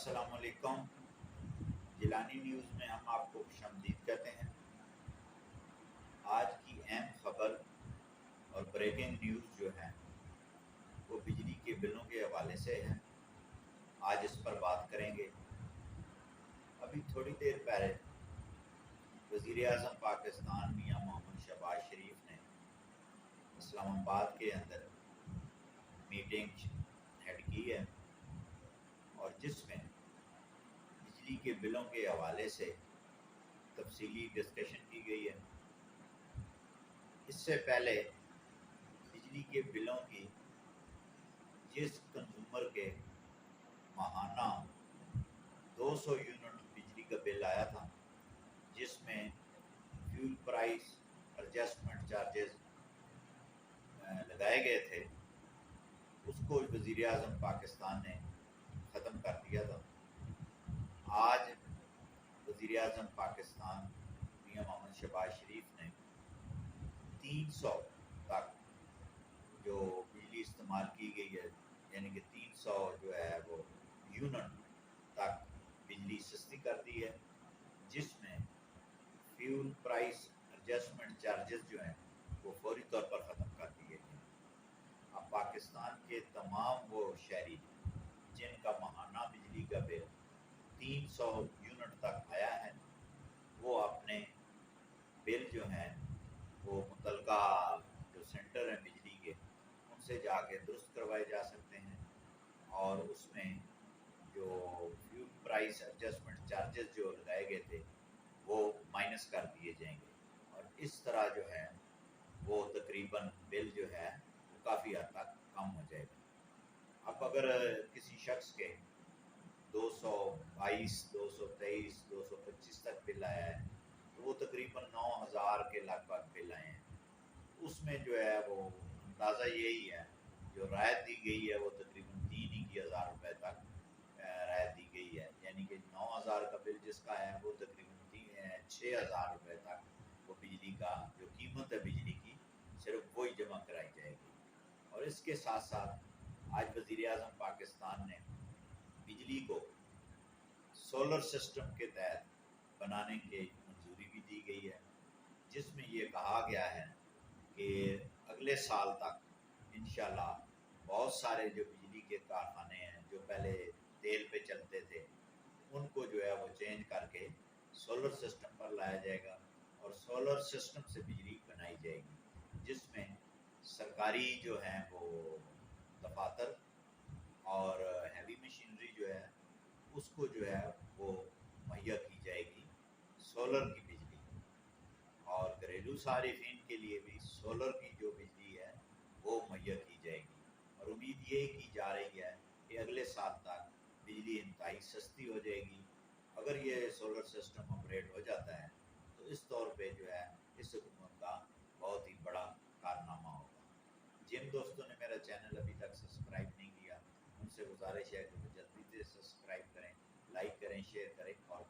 السلام علیکم۔ جیلانی نیوز میں ہم آپ کو خوشامدید کہتے ہیں۔ آج کی اہم خبر اور بریکنگ نیوز جو ہے وہ بجلی کے بلوں کے حوالے سے ہے۔ آج اس پر بات کریں گے۔ ابھی تھوڑی دیر پہلے وزیر اعظم پاکستان میاں محمد شہباز شریف نے اسلام آباد کے اندر میٹنگ ہیڈ کی ہے، اور جس میں بجلی کے بلوں کے حوالے سے تفصیلی ڈسکشن کی گئی ہے۔ اس سے پہلے بجلی کے بلوں کی جس کنزیومر کے ماہانہ 200 یونٹ بجلی کا بل آیا تھا، جس میں فیول پرائس ایڈجسٹمنٹ چارجز لگائے گئے تھے، اس کو وزیر اعظم پاکستان نے ختم کر دیا تھا۔ آج وزیر اعظم پاکستان میاں محمد شہباز شریف نے 300 تک جو بجلی استعمال کی گئی ہے، یعنی کہ 300 جو ہے وہ یونٹ تک بجلی سستی کر دی ہے، جس میں فیول پرائس ایڈجسٹمنٹ چارجز جو ہیں وہ فوری طور پر ختم کر دیے گئے۔ اب پاکستان کے تمام وہ شہری جن کا ماہانہ بجلی کا بل 300 یونٹ تک آیا ہے، وہ اپنے بل جو ہیں وہ متعلقہ جو سینٹر ہیں بجلی کے، ان سے جا کے درست کروائے جا سکتے ہیں، اور اس میں جو فیول پرائس ایڈجسٹمنٹ چارجز جو لگائے گئے تھے وہ مائنس کر دیے جائیں گے، اور اس طرح جو ہے وہ تقریباً بل جو ہے وہ کافی حد تک کم ہو جائے گا۔ اب اگر کسی شخص کے 222، 223، 225 تک بل آیا ہے، تو وہ تقریباً 9000 کے لگ بھگ بل آئے ہیں۔ اس میں جو ہے وہ اندازہ یہی ہے، جو رعایت دی گئی ہے وہ تقریباً 3,000 روپے تک رعایت دی گئی ہے، یعنی کہ 9000 کا بل جس کا ہے وہ تقریباً 6000 روپے تک وہ بجلی کا جو قیمت ہے بجلی کی صرف وہی جمع کرائی جائے گی۔ اور اس کے ساتھ ساتھ آج وزیر اعظم پاکستان نے بجلی کو سولر سسٹم کے تحت بنانے کی منظوری بھی دی گئی ہے، جس میں یہ کہا گیا ہے کہ اگلے سال تک انشاءاللہ بہت سارے جو بجلی کے کارخانے ہیں جو پہلے تیل پہ چلتے تھے، ان کو جو ہے وہ چینج کر کے سولر سسٹم پر لایا جائے گا، اور سولر سسٹم سے بجلی بنائی جائے گی، جس میں سرکاری جو ہیں وہ دفاتر اور ہیوی مشینری جو ہے اس کو جو ہے وہ مہیا کی جائے گی سولر کی بجلی، اور گھریلو صارفین کے لیے بھی سولر کی جو بجلی ہے وہ مہیا کی جائے گی۔ اور امید یہ کی جا رہی ہے کہ اگلے سال تک بجلی انتہائی سستی ہو جائے گی۔ اگر یہ سولر سسٹم آپریٹ ہو جاتا ہے تو اس طور پہ جو ہے اس حکومت کا بہت ہی بڑا کارنامہ ہوگا۔ جن دوستوں نے میرا چینل ابھی تک سبسکرائب نہیں کیا، ان سے گزارش ہے کہ وہ جلدی سے سبسکرائب کریں، لائک کریں، شیئر کریں اور